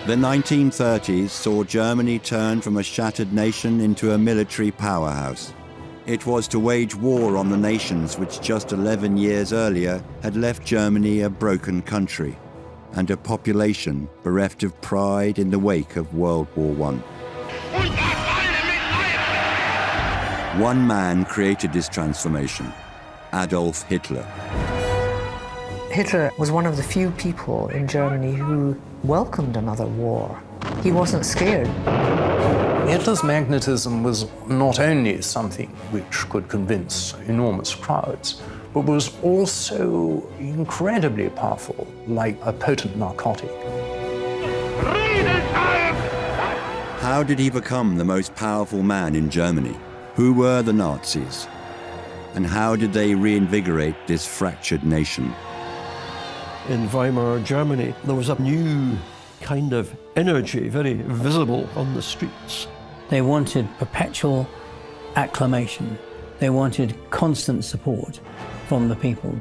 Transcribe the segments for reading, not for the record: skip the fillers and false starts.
The 1930s saw Germany turn from a shattered nation into a military powerhouse. It was to wage war on the nations which just 11 years earlier had left Germany a broken country and a population bereft of pride in the wake of World War I. One man created this transformation, Adolf Hitler. Hitler was one of the few people in Germany who welcomed another war. He wasn't scared. Hitler's magnetism was not only something which could convince enormous crowds, but was also incredibly powerful, like a potent narcotic. How did he become the most powerful man in Germany? Who were the Nazis? And how did they reinvigorate this fractured nation? In Weimar Germany, there was a new kind of energy, very visible on the streets. They wanted perpetual acclamation. They wanted constant support from the people.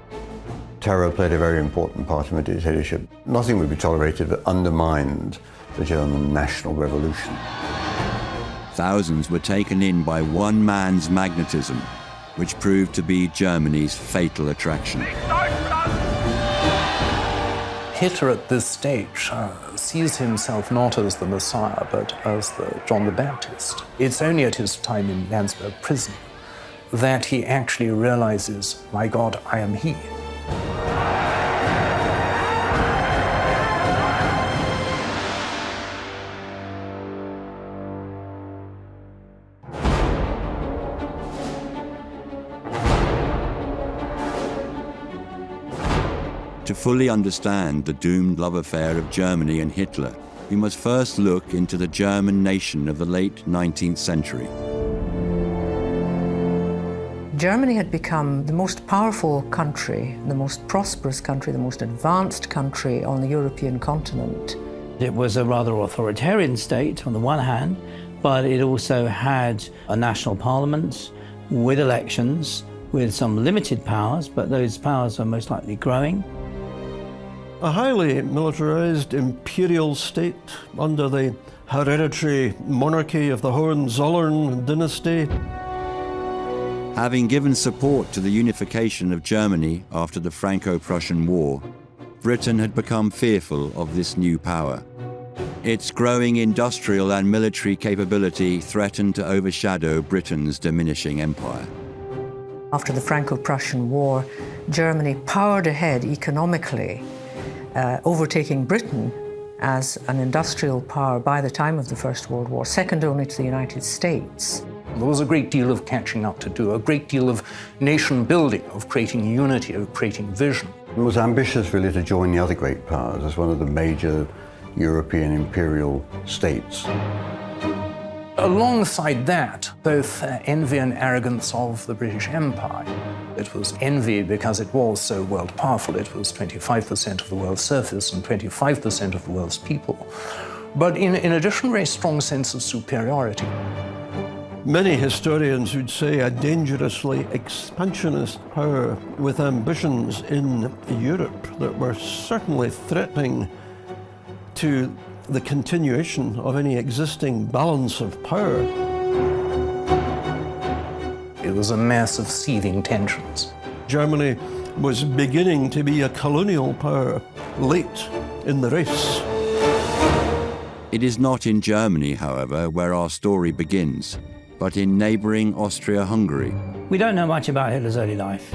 Terror played a very important part in the dictatorship. Nothing would be tolerated that undermined the German national revolution. Thousands were taken in by one man's magnetism, which proved to be Germany's fatal attraction. Hitler at this stage sees himself not as the Messiah, but as the John the Baptist. It's only at his time in Landsberg prison that he actually realizes, my God, I am he. To fully understand the doomed love affair of Germany and Hitler, we must first look into the German nation of the late 19th century. Germany had become the most powerful country, the most prosperous country, the most advanced country on the European continent. It was a rather authoritarian state on the one hand, but it also had a national parliament with elections, with some limited powers, but those powers are most likely growing. A highly militarized imperial state under the hereditary monarchy of the Hohenzollern dynasty. Having given support to the unification of Germany after the Franco-Prussian War, Britain had become fearful of this new power. Its growing industrial and military capability threatened to overshadow Britain's diminishing empire. After the Franco-Prussian War, Germany powered ahead economically, overtaking Britain as an industrial power by the time of the First World War, second only to the United States. There was a great deal of catching up to do, a great deal of nation building, of creating unity, of creating vision. It was ambitious really to join the other great powers as one of the major European imperial states. Alongside that, both envy and arrogance of the British Empire. It was envy because it was so world powerful. It was 25% of the world's surface and 25% of the world's people. But in addition, a very strong sense of superiority. Many historians would say a dangerously expansionist power with ambitions in Europe that were certainly threatening to the continuation of any existing balance of power. It was a mass of seething tensions. Germany was beginning to be a colonial power late in the race. It is not in Germany, however, where our story begins, but in neighboring Austria-Hungary. We don't know much about Hitler's early life.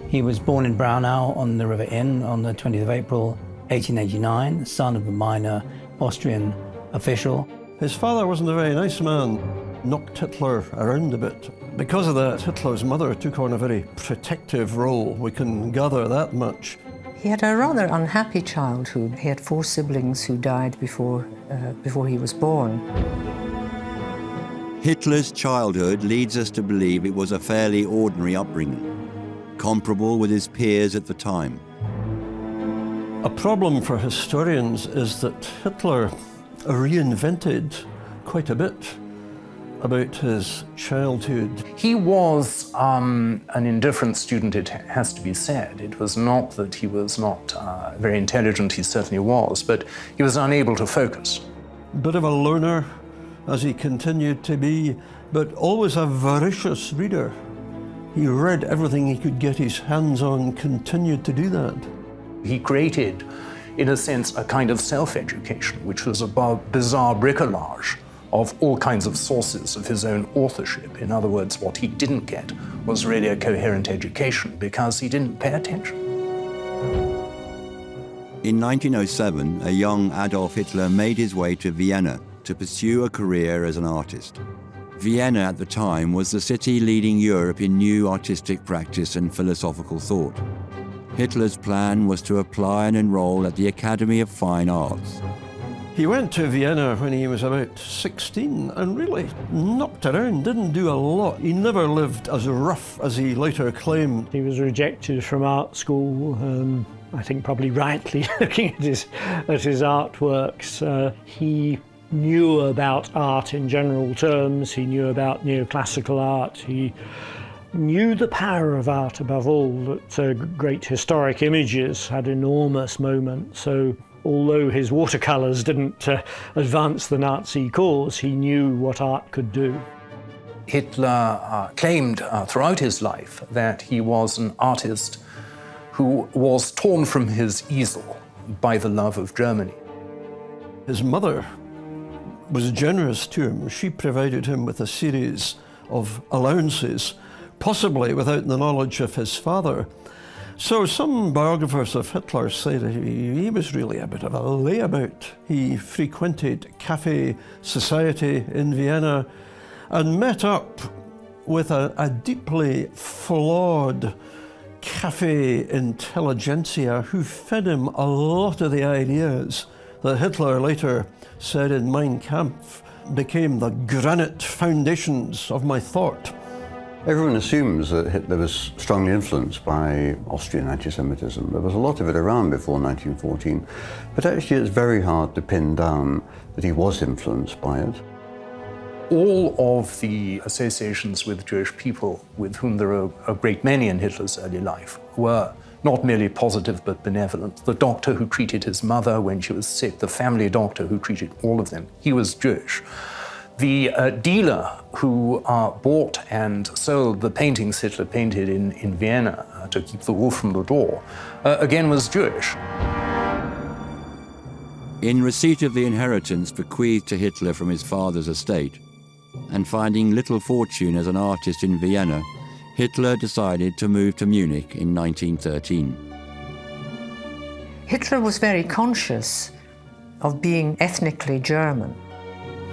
He was born in Braunau on the River Inn on the 20th of April, 1889, son of a minor Austrian official. His father wasn't a very nice man, knocked Hitler around a bit. Because of that, Hitler's mother took on a very protective role. We can gather that much. He had a rather unhappy childhood. He had 4 siblings who died before he was born. Hitler's childhood leads us to believe it was a fairly ordinary upbringing, comparable with his peers at the time. A problem for historians is that Hitler reinvented quite a bit about his childhood. He was an indifferent student, it has to be said. It was not that he was not very intelligent, he certainly was, but he was unable to focus. bit of a loner, as he continued to be, but always a voracious reader. He read everything he could get his hands on, continued to do that. He created, in a sense, a kind of self-education, which was a bizarre bricolage of all kinds of sources of his own authorship. In other words, what he didn't get was really a coherent education because he didn't pay attention. In 1907, a young Adolf Hitler made his way to Vienna to pursue a career as an artist. Vienna at the time was the city leading Europe in new artistic practice and philosophical thought. Hitler's plan was to apply and enroll at the Academy of Fine Arts. He went to Vienna when he was about 16 and really knocked around, didn't do a lot. He never lived as rough as he later claimed. He was rejected from art school, I think probably rightly, looking at his artworks. He knew about art in general terms. He knew about neoclassical art. He knew the power of art above all, that great historic images had enormous moments. So although his watercolours didn't advance the Nazi cause, he knew what art could do. Hitler claimed throughout his life that he was an artist who was torn from his easel by the love of Germany. His mother was generous to him. She provided him with a series of allowances, possibly without the knowledge of his father. So some biographers of Hitler say that he was really a bit of a layabout. He frequented cafe society in Vienna and met up with a deeply flawed cafe intelligentsia who fed him a lot of the ideas that Hitler later said in Mein Kampf became the granite foundations of my thought. Everyone assumes that Hitler was strongly influenced by Austrian anti-Semitism. There was a lot of it around before 1914, but actually it's very hard to pin down that he was influenced by it. All of the associations with Jewish people, with whom there are a great many in Hitler's early life, were not merely positive but benevolent. The doctor who treated his mother when she was sick, the family doctor who treated all of them, he was Jewish. The dealer who bought and sold the paintings Hitler painted in Vienna to keep the wolf from the door, again was Jewish. In receipt of the inheritance bequeathed to Hitler from his father's estate, and finding little fortune as an artist in Vienna, Hitler decided to move to Munich in 1913. Hitler was very conscious of being ethnically German.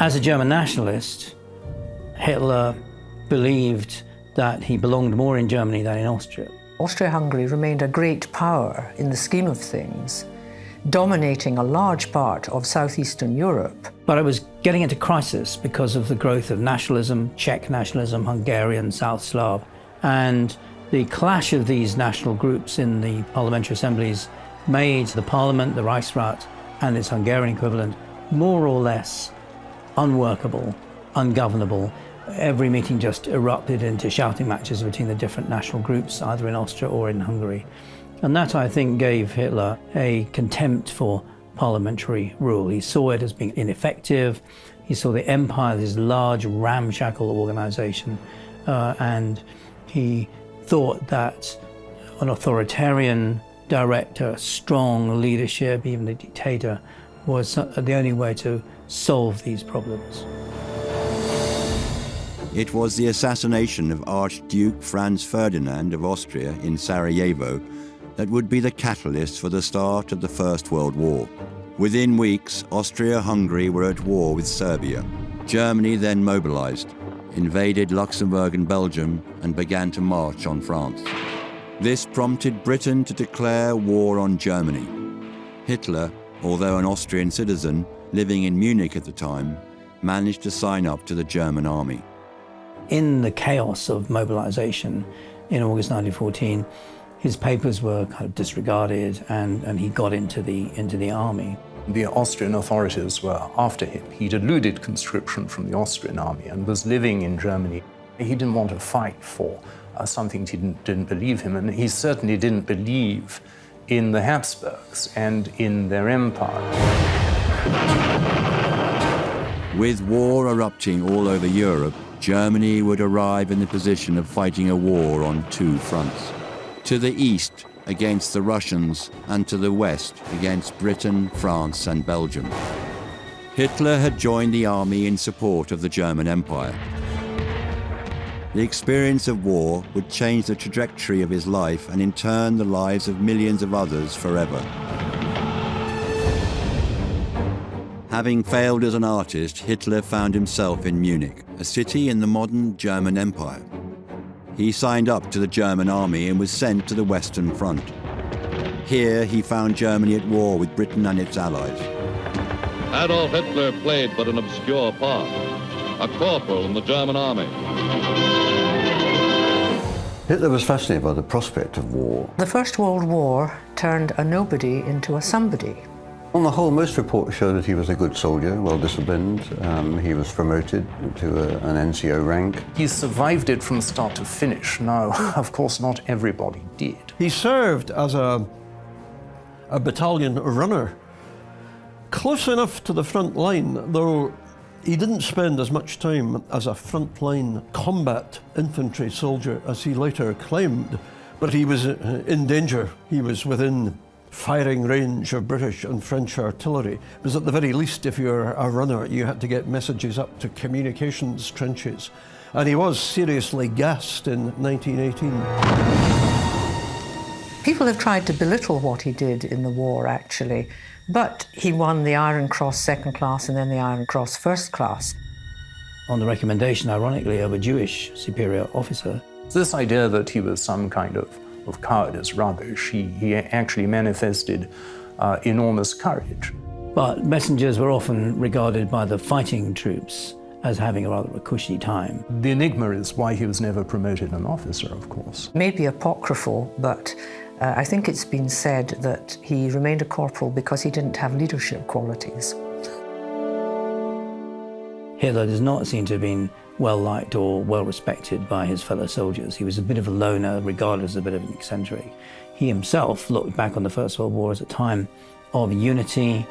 As a German nationalist, Hitler believed that he belonged more in Germany than in Austria. Austria-Hungary remained a great power in the scheme of things, dominating a large part of southeastern Europe. But it was getting into crisis because of the growth of nationalism, Czech nationalism, Hungarian, South Slav, and the clash of these national groups in the parliamentary assemblies made the parliament, the Reichsrat, and its Hungarian equivalent more or less unworkable, ungovernable. Every meeting just erupted into shouting matches between the different national groups, either in Austria or in Hungary. And that, I think, gave Hitler a contempt for parliamentary rule. He saw it as being ineffective. He saw the empire as this large, ramshackle organization, and he thought that an authoritarian director, strong leadership, even the dictator, was the only way to solve these problems. It was the assassination of Archduke Franz Ferdinand of Austria in Sarajevo that would be the catalyst for the start of the First World War. Within weeks, Austria-Hungary were at war with Serbia. Germany then mobilized, invaded Luxembourg and Belgium, and began to march on France. This prompted Britain to declare war on Germany. Hitler, although an Austrian citizen living in Munich at the time, managed to sign up to the German army. In the chaos of mobilization in August 1914, his papers were kind of disregarded, and he got into the army. The Austrian authorities were after him. He'd eluded conscription from the Austrian army and was living in Germany. He didn't want to fight for something he didn't believe in, and he certainly didn't believe in the Habsburgs and in their empire. With war erupting all over Europe, Germany would arrive in the position of fighting a war on two fronts. To the east, against the Russians, and to the west, against Britain, France, and Belgium. Hitler had joined the army in support of the German Empire. The experience of war would change the trajectory of his life and in turn the lives of millions of others forever. Having failed as an artist, Hitler found himself in Munich, a city in the modern German Empire. He signed up to the German army and was sent to the Western Front. Here he found Germany at war with Britain and its allies. Adolf Hitler played but an obscure part, a corporal in the German army. Hitler was fascinated by the prospect of war. The First World War turned a nobody into a somebody. On the whole, most reports show that he was a good soldier, well disciplined. He was promoted to an NCO rank. He survived it from start to finish. Now, of course, not everybody did. He served as a battalion runner, close enough to the front line, though he didn't spend as much time as a frontline combat infantry soldier as he later claimed, but he was in danger. He was within firing range of British and French artillery, because at the very least, if you're a runner, you had to get messages up to communications trenches. And he was seriously gassed in 1918. People have tried to belittle what he did in the war, actually, but he won the Iron Cross Second Class and then the Iron Cross First Class. On the recommendation, ironically, of a Jewish superior officer. This idea that he was some kind of coward is rubbish. He actually manifested enormous courage. But messengers were often regarded by the fighting troops as having a rather cushy time. The enigma is why he was never promoted an officer, of course. Maybe apocryphal, but I think it's been said that he remained a corporal because he didn't have leadership qualities. Hitler does not seem to have been well-liked or well-respected by his fellow soldiers. He was a bit of a loner, regarded as a bit of an eccentric. He himself looked back on the First World War as a time of unity,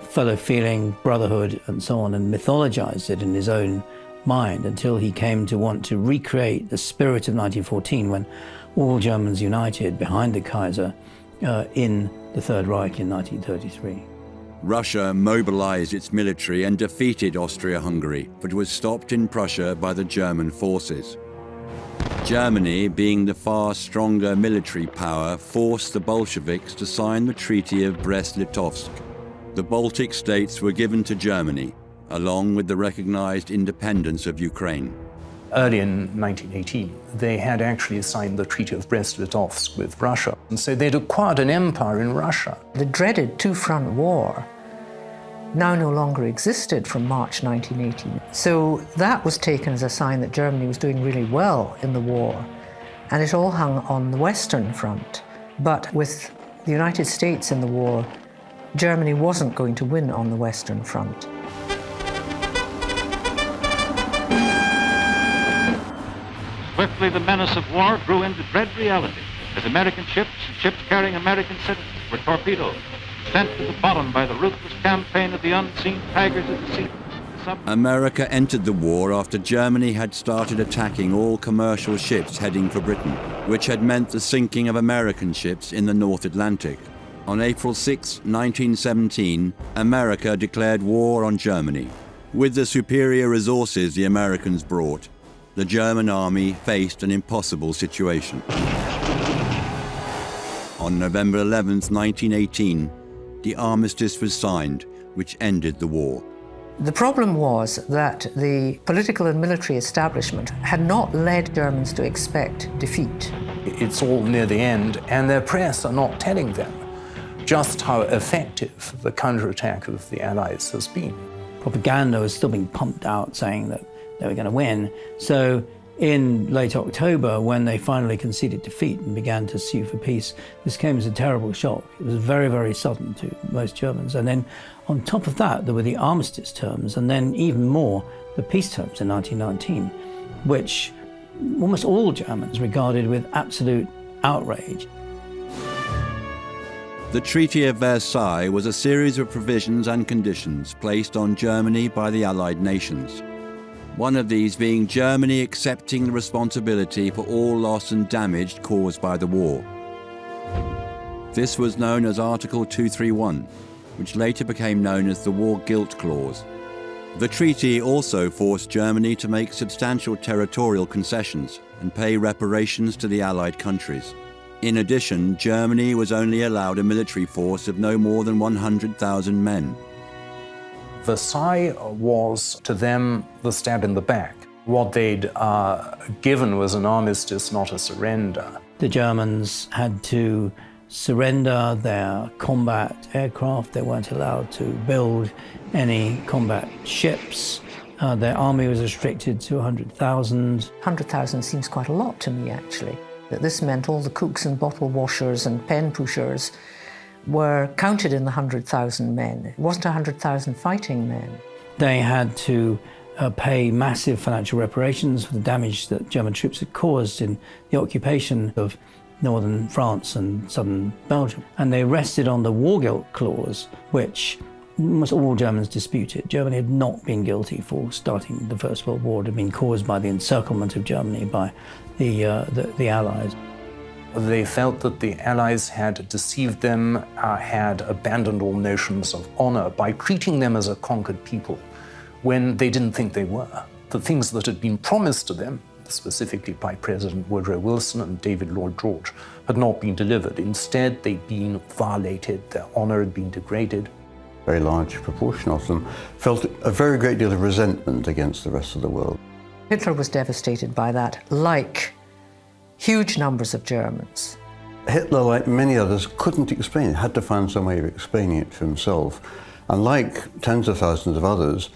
fellow feeling, brotherhood, and so on, and mythologized it in his own mind until he came to want to recreate the spirit of 1914 when all Germans united behind the Kaiser in the Third Reich in 1933. Russia mobilized its military and defeated Austria-Hungary, but was stopped in Prussia by the German forces. Germany, being the far stronger military power, forced the Bolsheviks to sign the Treaty of Brest-Litovsk. The Baltic states were given to Germany, along with the recognized independence of Ukraine. Early in 1918, they had actually signed the Treaty of Brest-Litovsk with Russia, and so they'd acquired an empire in Russia. The dreaded two-front war now no longer existed from March 1918. So that was taken as a sign that Germany was doing really well in the war, and it all hung on the Western Front. But with the United States in the war, Germany wasn't going to win on the Western Front. Swiftly, the menace of war grew into dread reality as American ships and ships carrying American citizens were torpedoed, sent to the bottom by the ruthless campaign of the unseen tigers of the sea. America entered the war after Germany had started attacking all commercial ships heading for Britain, which had meant the sinking of American ships in the North Atlantic. On April 6, 1917, America declared war on Germany. With the superior resources the Americans brought, the German army faced an impossible situation. On November 11, 1918, the armistice was signed, which ended the war. The problem was that the political and military establishment had not led Germans to expect defeat. It's all near the end, and their press are not telling them just how effective the counterattack of the Allies has been. Propaganda was still being pumped out saying that they were going to win. So in late October, when they finally conceded defeat and began to sue for peace, this came as a terrible shock. It was very, very sudden to most Germans. And then on top of that, there were the armistice terms, and then even more, the peace terms in 1919, which almost all Germans regarded with absolute outrage. The Treaty of Versailles was a series of provisions and conditions placed on Germany by the Allied nations. One of these being Germany accepting the responsibility for all loss and damage caused by the war. This was known as Article 231, which later became known as the War Guilt Clause. The treaty also forced Germany to make substantial territorial concessions and pay reparations to the Allied countries. In addition, Germany was only allowed a military force of no more than 100,000 men. Versailles was, to them, the stab in the back. What they'd given was an armistice, not a surrender. The Germans had to surrender their combat aircraft. They weren't allowed to build any combat ships. Their army was restricted to 100,000. 100,000 seems quite a lot to me, actually. That this meant all the cooks and bottle washers and pen pushers were counted in the 100,000 men. It wasn't 100,000 fighting men. They had to pay massive financial reparations for the damage that German troops had caused in the occupation of northern France and southern Belgium. And they rested on the War Guilt Clause, which almost all Germans disputed. Germany had not been guilty for starting the First World War. It had been caused by the encirclement of Germany by the Allies. They felt that the Allies had deceived them, had abandoned all notions of honor by treating them as a conquered people when they didn't think they were. The things that had been promised to them, specifically by President Woodrow Wilson and David Lloyd George, had not been delivered. Instead, they'd been violated, their honor had been degraded. A very large proportion of them felt a very great deal of resentment against the rest of the world. Hitler was devastated by that, like huge numbers of Germans. Hitler, like many others, couldn't explain it, had to find some way of explaining it to himself. And like tens of thousands of others,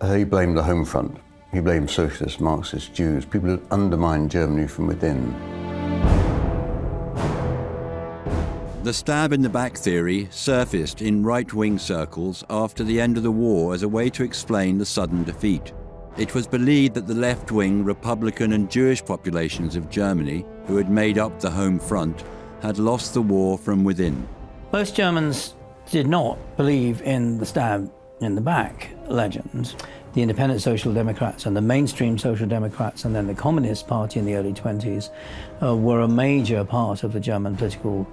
he blamed the home front. He blamed socialists, Marxists, Jews, people who undermined Germany from within. The stab-in-the-back theory surfaced in right-wing circles after the end of the war as a way to explain the sudden defeat. It was believed that the left-wing Republican and Jewish populations of Germany, who had made up the home front, had lost the war from within. Most Germans did not believe in the stab-in-the-back legend. The independent Social Democrats and the mainstream Social Democrats and then the Communist Party in the early 20s were a major part of the German political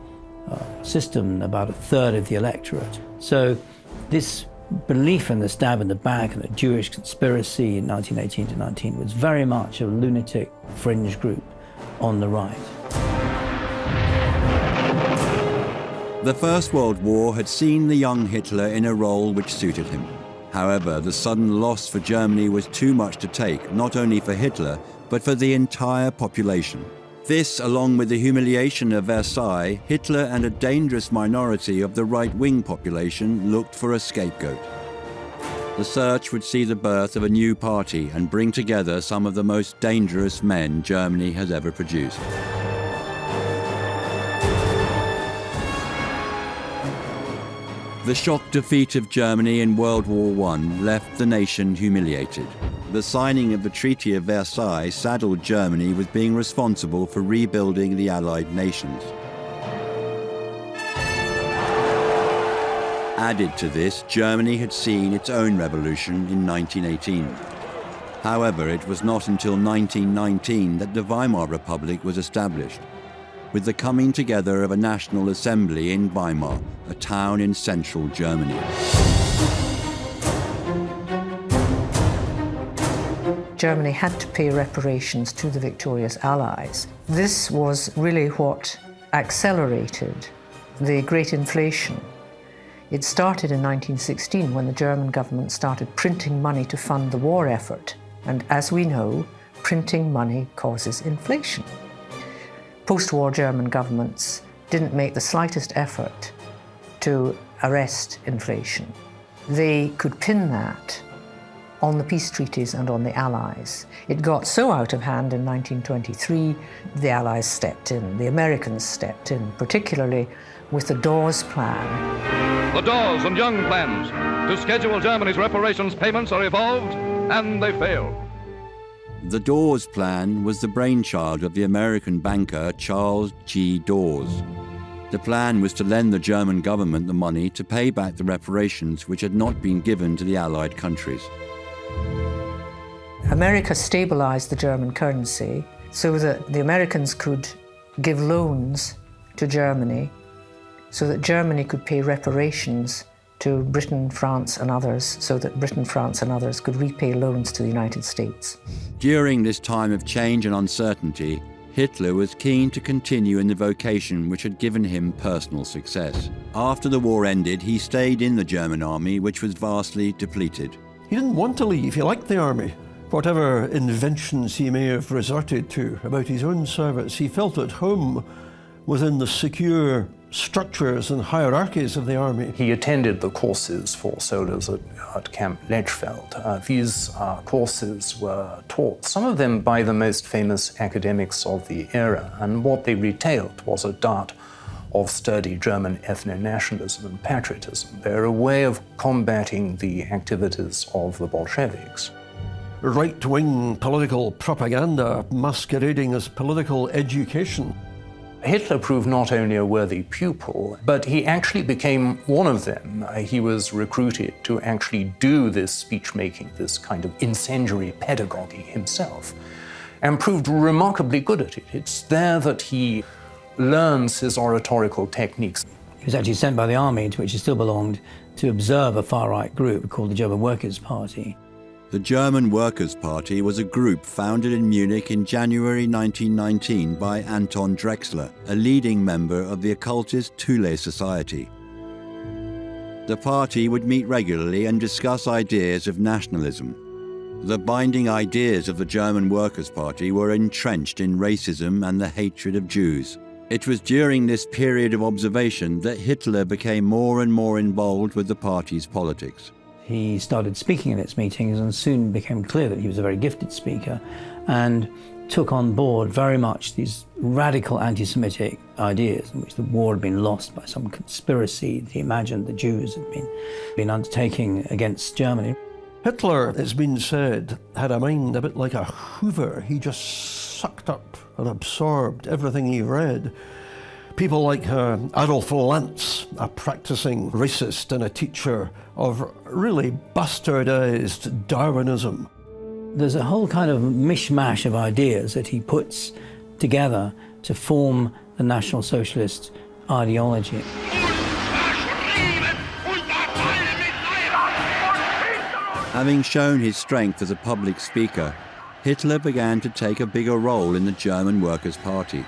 system, about a third of the electorate. So this belief in the stab in the back and the Jewish conspiracy in 1918 to 19 was very much a lunatic fringe group on the right. The First World War had seen the young Hitler in a role which suited him. However, the sudden loss for Germany was too much to take, not only for Hitler, but for the entire population. This, along with the humiliation of Versailles, Hitler and a dangerous minority of the right-wing population looked for a scapegoat. The search would see the birth of a new party and bring together some of the most dangerous men Germany has ever produced. The shock defeat of Germany in World War I left the nation humiliated. The signing of the Treaty of Versailles saddled Germany with being responsible for rebuilding the Allied nations. Added to this, Germany had seen its own revolution in 1918. However, it was not until 1919 that the Weimar Republic was established, with the coming together of a national assembly in Weimar, a town in central Germany. Germany had to pay reparations to the victorious Allies. This was really what accelerated the great inflation. It started in 1916 when the German government started printing money to fund the war effort. And as we know, printing money causes inflation. Post-war German governments didn't make the slightest effort to arrest inflation. They could pin that on the peace treaties and on the Allies. It got so out of hand in 1923, the Allies stepped in, the Americans stepped in, particularly with the Dawes Plan. The Dawes and Young plans to schedule Germany's reparations payments are evolved, and they fail. The Dawes Plan was the brainchild of the American banker Charles G. Dawes. The plan was to lend the German government the money to pay back the reparations which had not been given to the Allied countries. America stabilized the German currency so that the Americans could give loans to Germany so that Germany could pay reparations to Britain, France and others, so that Britain, France and others could repay loans to the United States. During this time of change and uncertainty, Hitler was keen to continue in the vocation which had given him personal success. After the war ended, he stayed in the German army, which was vastly depleted. He didn't want to leave. He liked the army. Whatever inventions he may have resorted to about his own service, he felt at home within the secure structures and hierarchies of the army. He attended the courses for soldiers at Camp Lechfeld. These courses were taught, some of them by the most famous academics of the era, and what they retailed was a dart of sturdy German ethno-nationalism and patriotism. They're a way of combating the activities of the Bolsheviks. Right-wing political propaganda masquerading as political education. Hitler proved not only a worthy pupil, but he actually became one of them. He was recruited to actually do this speech-making, this kind of incendiary pedagogy himself, and proved remarkably good at it. It's there that he learns his oratorical techniques. He was actually sent by the army, to which he still belonged, to observe a far-right group called the German Workers' Party. The German Workers' Party was a group founded in Munich in January 1919 by Anton Drexler, a leading member of the occultist Thule Society. The party would meet regularly and discuss ideas of nationalism. The binding ideas of the German Workers' Party were entrenched in racism and the hatred of Jews. It was during this period of observation that Hitler became more and more involved with the party's politics. He started speaking in its meetings and soon became clear that he was a very gifted speaker and took on board very much these radical anti-Semitic ideas in which the war had been lost by some conspiracy that he imagined the Jews had been undertaking against Germany. Hitler, it's been said, had a mind a bit like a Hoover. He just sucked up and absorbed everything he read. People like Adolf, a practicing racist and a teacher of really bastardized Darwinism. There's a whole kind of mishmash of ideas that he puts together to form the National Socialist ideology. Having shown his strength as a public speaker, Hitler began to take a bigger role in the German Workers' Party.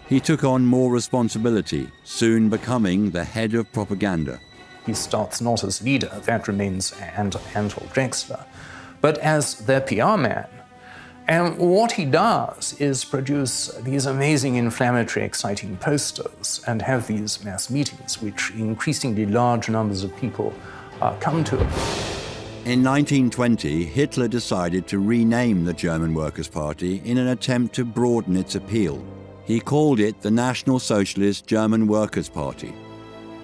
He took on more responsibility, soon becoming the head of propaganda. He starts not as leader, that remains Anton Drexler, but as their PR man. And what he does is produce these amazing, inflammatory, exciting posters and have these mass meetings, which increasingly large numbers of people come to. In 1920, Hitler decided to rename the German Workers' Party in an attempt to broaden its appeal. He called it the National Socialist German Workers' Party.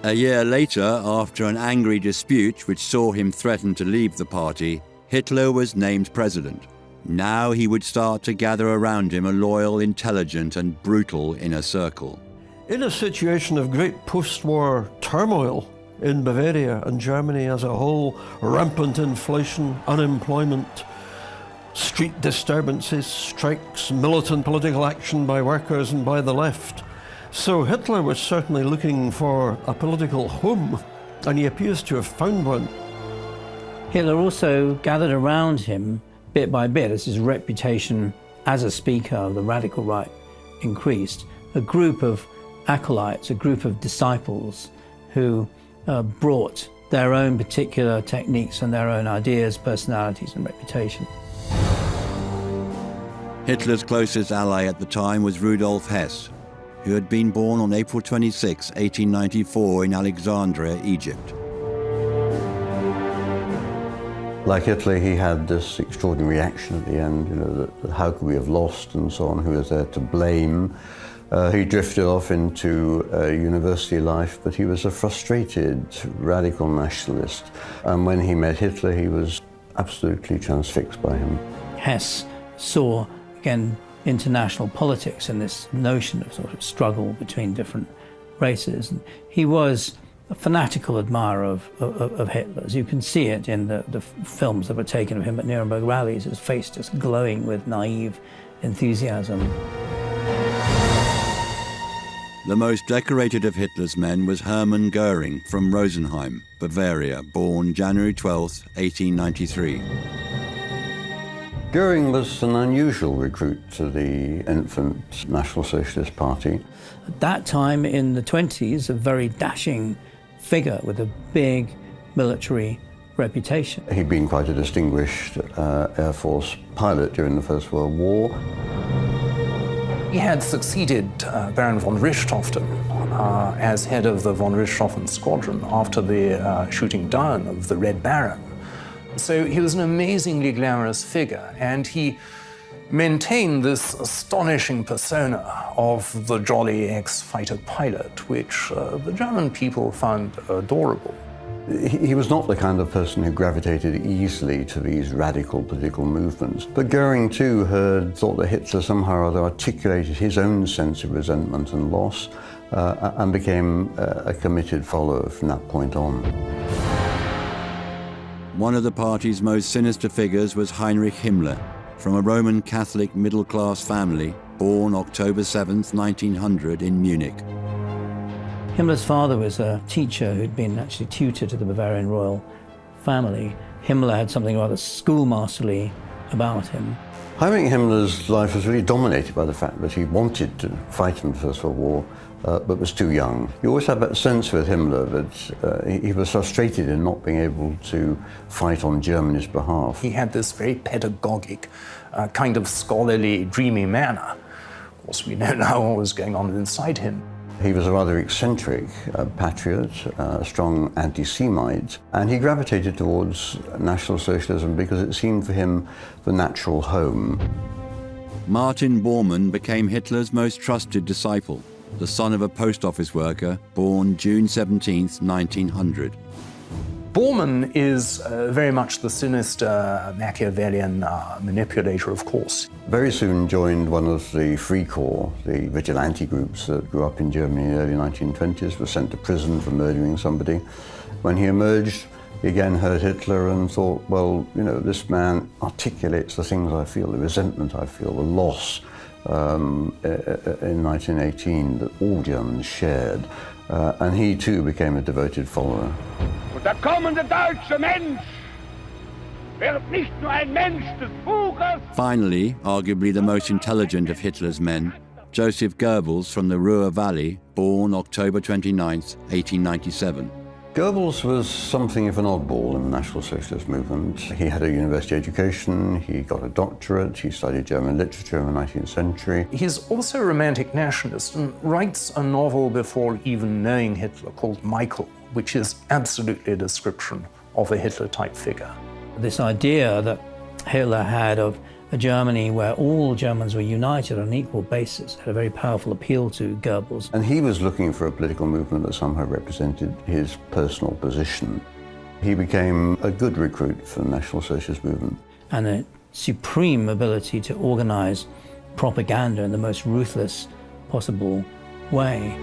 A year later, after an angry dispute which saw him threaten to leave the party, Hitler was named president. Now he would start to gather around him a loyal, intelligent and brutal inner circle. In a situation of great post-war turmoil in Bavaria and Germany as a whole, rampant inflation, unemployment, street disturbances, strikes, militant political action by workers and by the left. So Hitler was certainly looking for a political home, and he appears to have found one. Hitler also gathered around him, bit by bit, as his reputation as a speaker of the radical right increased, a group of acolytes, a group of disciples who brought their own particular techniques and their own ideas, personalities and reputation. Hitler's closest ally at the time was Rudolf Hess, who had been born on April 26, 1894 in Alexandria, Egypt. Like Hitler, he had this extraordinary reaction at the end, that how could we have lost and so on, who was there to blame. He drifted off into university life, but he was a frustrated radical nationalist. And when he met Hitler, he was absolutely transfixed by him. Hess saw, again, international politics and this notion of sort of struggle between different races. He was a fanatical admirer of Hitler's. You can see it in the films that were taken of him at Nuremberg rallies, his face just glowing with naive enthusiasm. The most decorated of Hitler's men was Hermann Goering from Rosenheim, Bavaria, born January 12, 1893. Goering was an unusual recruit to the infant National Socialist Party. At that time, in the 20s, a very dashing figure with a big military reputation. He'd been quite a distinguished Air Force pilot during the First World War. He had succeeded Baron von Richthofen as head of the von Richthofen squadron after the shooting down of the Red Baron. So he was an amazingly glamorous figure, and he maintained this astonishing persona of the jolly ex-fighter pilot, which the German people found adorable. He was not the kind of person who gravitated easily to these radical political movements. But Goering, too, had thought that Hitler somehow or other articulated his own sense of resentment and loss and became a committed follower from that point on. One of the party's most sinister figures was Heinrich Himmler, from a Roman Catholic middle-class family, born October 7, 1900 in Munich. Himmler's father was a teacher who'd been actually tutor to the Bavarian royal family. Himmler had something rather schoolmasterly about him. Heinrich Himmler's life was really dominated by the fact that he wanted to fight in the First World War, but was too young. You always had that sense with Himmler that he was frustrated in not being able to fight on Germany's behalf. He had this very pedagogic, kind of scholarly, dreamy manner. Of course, we know now what was going on inside him. He was a rather eccentric patriot, a strong anti-Semite, and he gravitated towards National Socialism because it seemed for him the natural home. Martin Bormann became Hitler's most trusted disciple, the son of a post office worker, born June 17, 1900. Bormann is very much the sinister Machiavellian manipulator, of course. Very soon joined one of the Free Corps, the vigilante groups that grew up in Germany in the early 1920s, was sent to prison for murdering somebody. When he emerged, he again heard Hitler and thought, well, you know, this man articulates the things I feel, the resentment I feel, the loss in 1918 that all Germans shared. And he too became a devoted follower. Der kommende deutsche Mensch wird nicht nur ein Mensch des Buches. Finally, arguably the most intelligent of Hitler's men, Joseph Goebbels from the Ruhr Valley, born October 29, 1897. Goebbels was something of an oddball in the National Socialist movement. He had a university education, he got a doctorate, he studied German literature in the 19th century. He's also a romantic nationalist and writes a novel before even knowing Hitler called Michael, which is absolutely a description of a Hitler-type figure. This idea that Hitler had of a Germany where all Germans were united on an equal basis had a very powerful appeal to Goebbels. And he was looking for a political movement that somehow represented his personal position. He became a good recruit for the National Socialist movement. And a supreme ability to organize propaganda in the most ruthless possible way.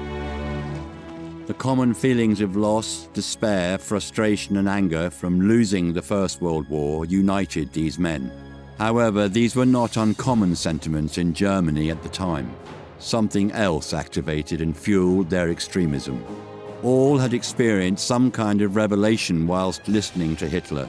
The common feelings of loss, despair, frustration and anger from losing the First World War united these men. However, these were not uncommon sentiments in Germany at the time. Something else activated and fueled their extremism. All had experienced some kind of revelation whilst listening to Hitler.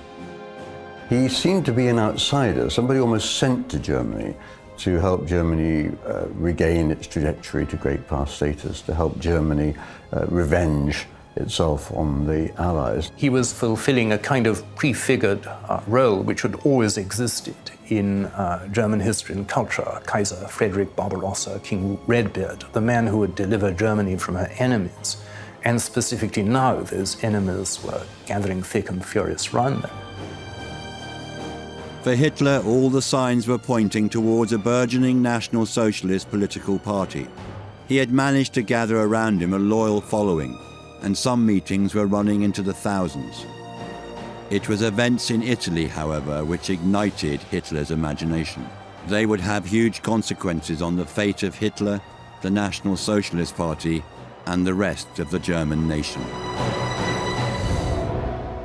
He seemed to be an outsider, somebody almost sent to Germany to help Germany regain its trajectory to great power status, to help Germany revenge itself on the Allies. He was fulfilling a kind of prefigured role which had always existed in German history and culture. Kaiser Frederick Barbarossa, King Redbeard, the man who would deliver Germany from her enemies. And specifically now, those enemies were gathering thick and furious around them. For Hitler, all the signs were pointing towards a burgeoning National Socialist political party. He had managed to gather around him a loyal following, and some meetings were running into the thousands. It was events in Italy, however, which ignited Hitler's imagination. They would have huge consequences on the fate of Hitler, the National Socialist Party, and the rest of the German nation.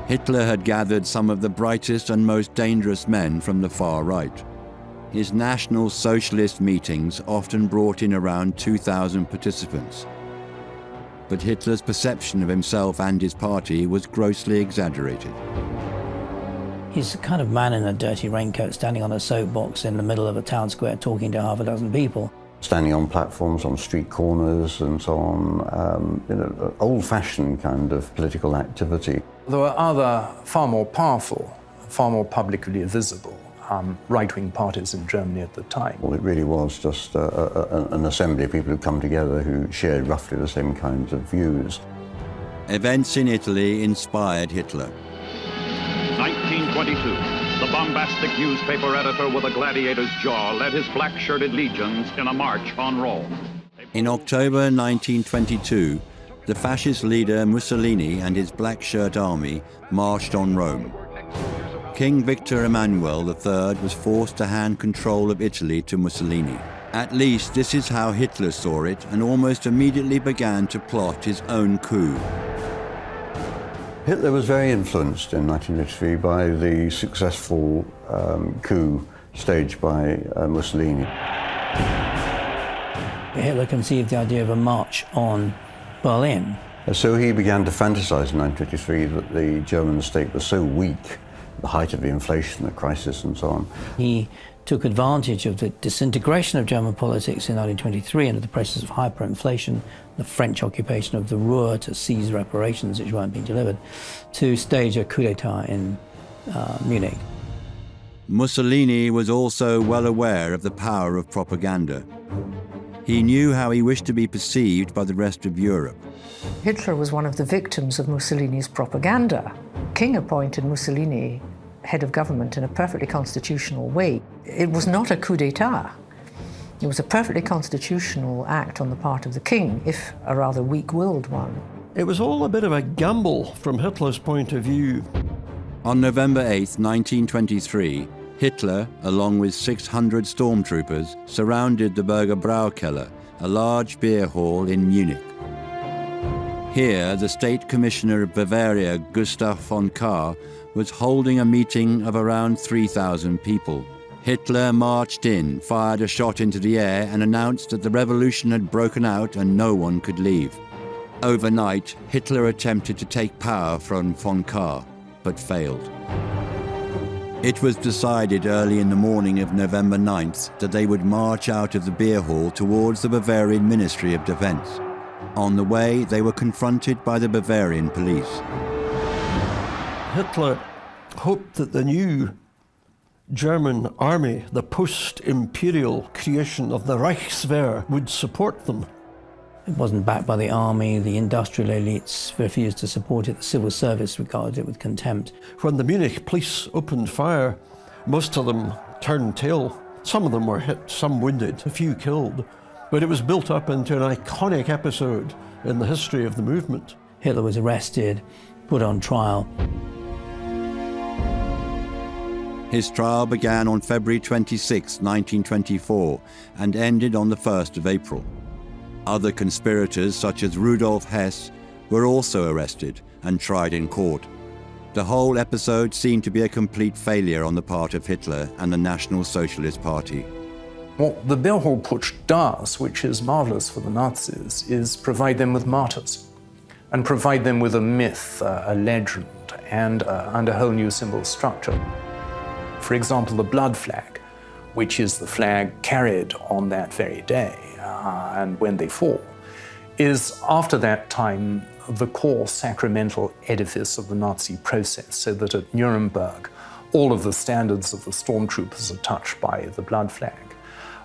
Hitler had gathered some of the brightest and most dangerous men from the far right. His National Socialist meetings often brought in around 2,000 participants. But Hitler's perception of himself and his party was grossly exaggerated. He's the kind of man in a dirty raincoat standing on a soapbox in the middle of a town square talking to half a dozen people. Standing on platforms, on street corners and so on, old-fashioned kind of political activity. There were other far more powerful, far more publicly visible right-wing parties in Germany at the time. Well, it really was just an assembly of people who come together who shared roughly the same kinds of views. Events in Italy inspired Hitler. 1922, the bombastic newspaper editor with a gladiator's jaw led his black-shirted legions in a march on Rome. In October 1922, the fascist leader Mussolini and his black shirt army marched on Rome. King Victor Emmanuel III was forced to hand control of Italy to Mussolini. At least this is how Hitler saw it, and almost immediately began to plot his own coup. Hitler was very influenced in 1923 by the successful coup staged by Mussolini. Hitler conceived the idea of a march on Berlin. So he began to fantasize in 1923 that the German state was so weak, the height of the inflation, the crisis and so on. He took advantage of the disintegration of German politics in 1923 under the pressures of hyperinflation, the French occupation of the Ruhr to seize reparations which weren't being delivered, to stage a coup d'etat in Munich. Mussolini was also well aware of the power of propaganda. He knew how he wished to be perceived by the rest of Europe. Hitler was one of the victims of Mussolini's propaganda. King appointed Mussolini head of government in a perfectly constitutional way. It was not a coup d'etat. It was a perfectly constitutional act on the part of the king, if a rather weak-willed one. It was all a bit of a gamble from Hitler's point of view. On November 8, 1923, Hitler, along with 600 stormtroopers, surrounded the Burger Braukeller, a large beer hall in Munich. Here, the State Commissioner of Bavaria, Gustav von Kahr, was holding a meeting of around 3,000 people. Hitler marched in, fired a shot into the air, and announced that the revolution had broken out and no one could leave. Overnight, Hitler attempted to take power from von Kahr, but failed. It was decided early in the morning of November 9th that they would march out of the beer hall towards the Bavarian Ministry of Defense. On the way, they were confronted by the Bavarian police. Hitler hoped that the new German army, the post-imperial creation of the Reichswehr, would support them. It wasn't backed by the army, the industrial elites refused to support it, the civil service regarded it with contempt. When the Munich police opened fire, most of them turned tail. Some of them were hit, some wounded, a few killed. But it was built up into an iconic episode in the history of the movement. Hitler was arrested, put on trial. His trial began on February 26, 1924, and ended on the 1st of April. Other conspirators, such as Rudolf Hess, were also arrested and tried in court. The whole episode seemed to be a complete failure on the part of Hitler and the National Socialist Party. What the beer hall putsch does, which is marvelous for the Nazis, is provide them with martyrs and provide them with a myth, a legend, and a whole new symbol structure. For example, the blood flag, which is the flag carried on that very day and when they fall, is after that time the core sacramental edifice of the Nazi process, so that at Nuremberg all of the standards of the stormtroopers are touched by the blood flag.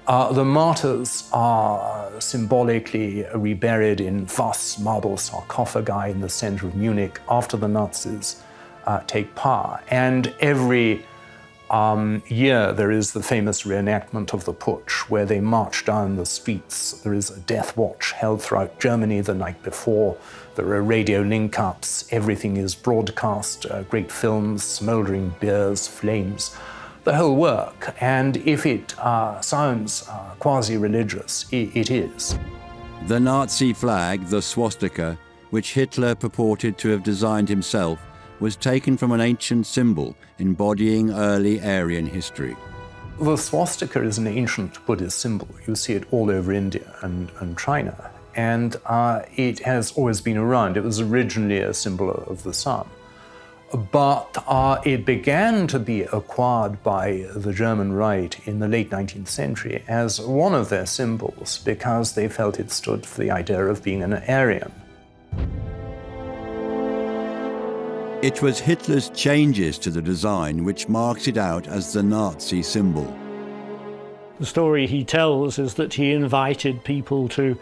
The martyrs are symbolically reburied in vast marble sarcophagi in the center of Munich after the Nazis take power. And every year there is the famous reenactment of the putsch, where they march down the streets. There is a death watch held throughout Germany the night before. There are radio link-ups. Everything is broadcast, great films, smoldering beers, flames. The whole work, and if it sounds quasi-religious, it is. The Nazi flag, the swastika, which Hitler purported to have designed himself, was taken from an ancient symbol embodying early Aryan history. The swastika is an ancient Buddhist symbol. You see it all over India and China. And it has always been around. It was originally a symbol of the sun. But it began to be acquired by the German right in the late 19th century as one of their symbols because they felt it stood for the idea of being an Aryan. It was Hitler's changes to the design which marks it out as the Nazi symbol. The story he tells is that he invited people to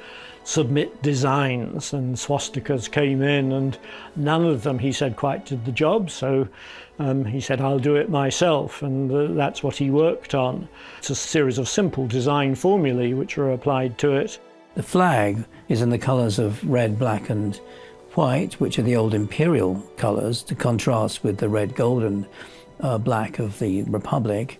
submit designs, and swastikas came in, and none of them, he said, quite did the job, so he said, I'll do it myself, and that's what he worked on. It's a series of simple design formulae which are applied to it. The flag is in the colours of red, black and white, which are the old imperial colours, to contrast with the red, gold and black of the Republic.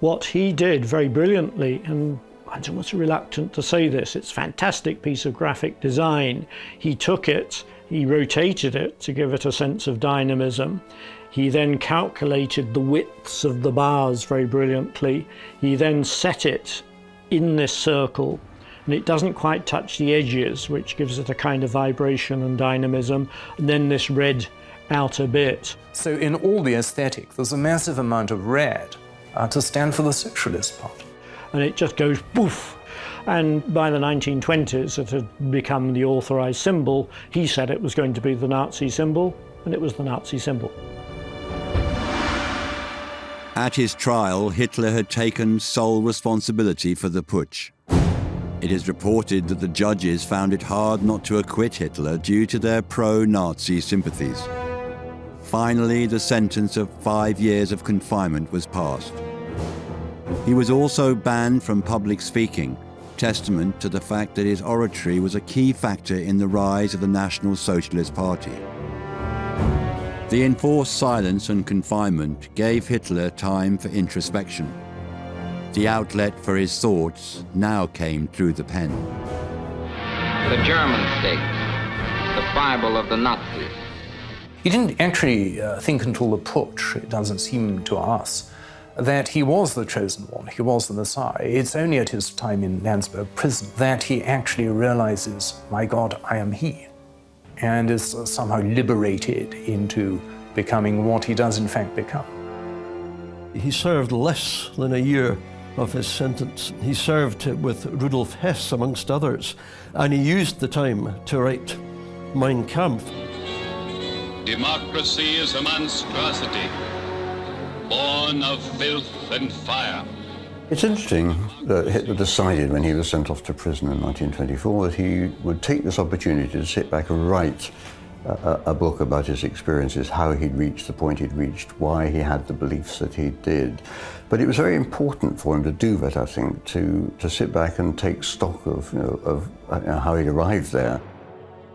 What he did very brilliantly, and I'm almost reluctant to say this, it's a fantastic piece of graphic design. He took it, he rotated it to give it a sense of dynamism. He then calculated the widths of the bars very brilliantly. He then set it in this circle, and it doesn't quite touch the edges, which gives it a kind of vibration and dynamism, and then this red outer bit. So in all the aesthetic, there's a massive amount of red to stand for the socialist part. And it just goes poof. And by the 1920s, it had become the authorized symbol. He said it was going to be the Nazi symbol, and it was the Nazi symbol. At his trial, Hitler had taken sole responsibility for the putsch. It is reported that the judges found it hard not to acquit Hitler due to their pro-Nazi sympathies. Finally, the sentence of 5 years of confinement was passed. He was also banned from public speaking, testament to the fact that his oratory was a key factor in the rise of the National Socialist Party. The enforced silence and confinement gave Hitler time for introspection. The outlet for his thoughts now came through the pen. The German state, the Bible of the Nazis. He didn't actually think until the putsch, it doesn't seem to us, that he was the chosen one, he was the Messiah. It's only at his time in Landsberg prison that he actually realizes, my God, I am he, and is somehow liberated into becoming what he does in fact become. He served less than a year of his sentence. He served with Rudolf Hess, amongst others, and he used the time to write Mein Kampf. Democracy is a monstrosity, born of filth and fire. It's interesting that Hitler decided when he was sent off to prison in 1924 that he would take this opportunity to sit back and write a book about his experiences, how he'd reached the point he'd reached, why he had the beliefs that he did. But it was very important for him to do that, I think, to sit back and take stock of, how he'd arrived there.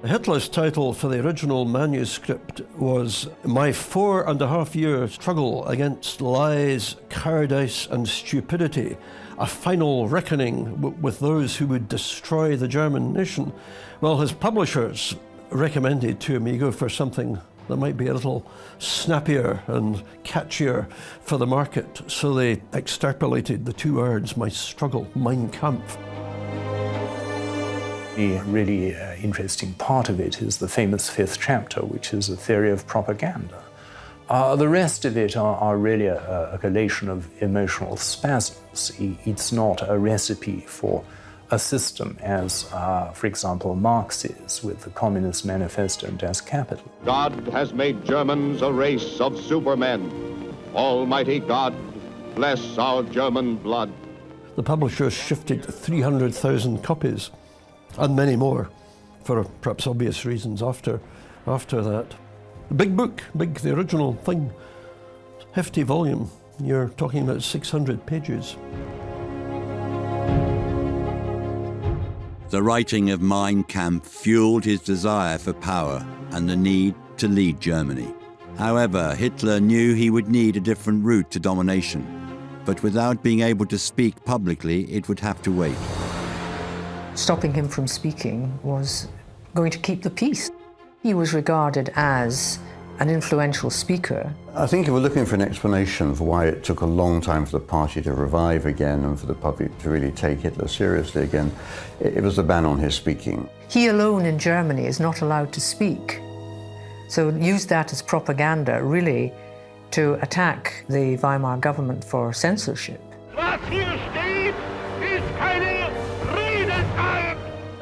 Hitler's title for the original manuscript was My 4.5-year Struggle Against Lies, Cowardice and Stupidity, a final reckoning with those who would destroy the German nation. Well, his publishers recommended to him he go for something that might be a little snappier and catchier for the market, so they extrapolated the two words, my struggle, Mein Kampf. The really interesting part of it is the famous 5th chapter, which is a theory of propaganda. The rest of it are really a collation of emotional spasms. It's not a recipe for a system as, for example, Marx is with the Communist Manifesto and Das Kapital. God has made Germans a race of supermen. Almighty God, bless our German blood. The publishers shifted 300,000 copies, and many more, for perhaps obvious reasons after that. The big book, the original thing, hefty volume. You're talking about 600 pages. The writing of Mein Kampf fueled his desire for power and the need to lead Germany. However, Hitler knew he would need a different route to domination, but without being able to speak publicly, it would have to wait. stopping him from speaking was going to keep the peace. He was regarded as an influential speaker. I think if we're looking for an explanation for why it took a long time for the party to revive again and for the public to really take Hitler seriously again, it was the ban on his speaking. He alone in Germany is not allowed to speak. So used that as propaganda, really, to attack the Weimar government for censorship.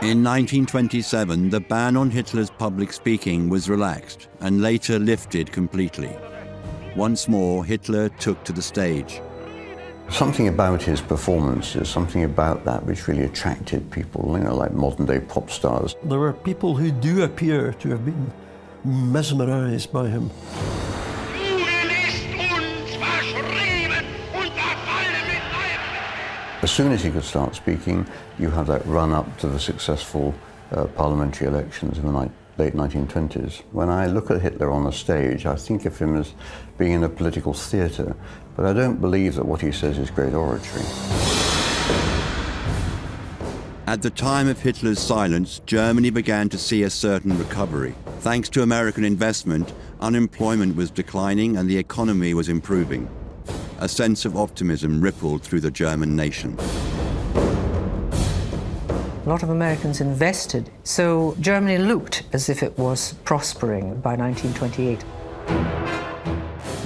In 1927, the ban on Hitler's public speaking was relaxed and later lifted completely. Once more, Hitler took to the stage. Something about his performances, something about that which really attracted people, like modern-day pop stars. There were people who do appear to have been mesmerized by him. As soon as he could start speaking, you have that run-up to the successful parliamentary elections in the late 1920s. When I look at Hitler on the stage, I think of him as being in a political theatre, but I don't believe that what he says is great oratory. At the time of Hitler's silence, Germany began to see a certain recovery. Thanks to American investment, unemployment was declining and the economy was improving. A sense of optimism rippled through the German nation. A lot of Americans invested, so Germany looked as if it was prospering by 1928.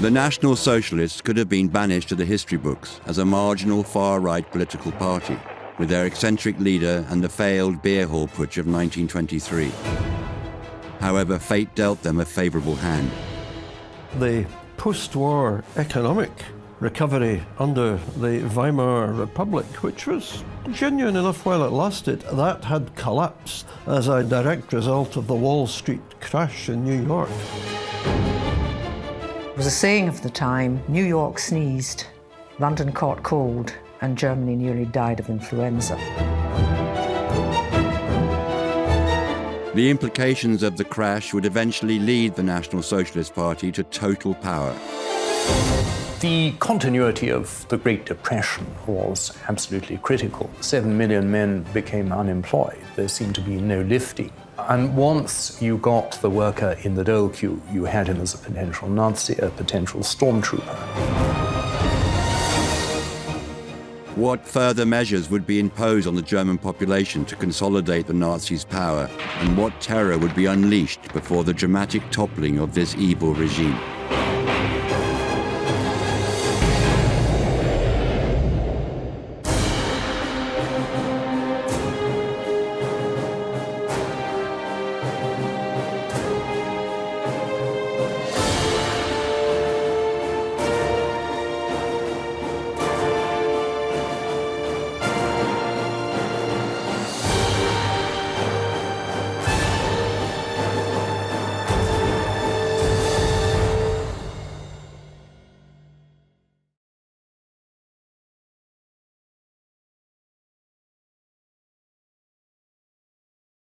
The National Socialists could have been banished to the history books as a marginal far-right political party, with their eccentric leader and the failed beer hall putsch of 1923. However, fate dealt them a favourable hand. The post-war economic recovery under the Weimar Republic, which was genuine enough while it lasted, that had collapsed as a direct result of the Wall Street crash in New York. It was a saying of the time, New York sneezed, London caught cold, and Germany nearly died of influenza. The implications of the crash would eventually lead the National Socialist Party to total power. The continuity of the Great Depression was absolutely critical. 7 million men became unemployed. There seemed to be no lifting. And once you got the worker in the dole queue, you had him as a potential Nazi, a potential stormtrooper. What further measures would be imposed on the German population to consolidate the Nazis' power, and what terror would be unleashed before the dramatic toppling of this evil regime?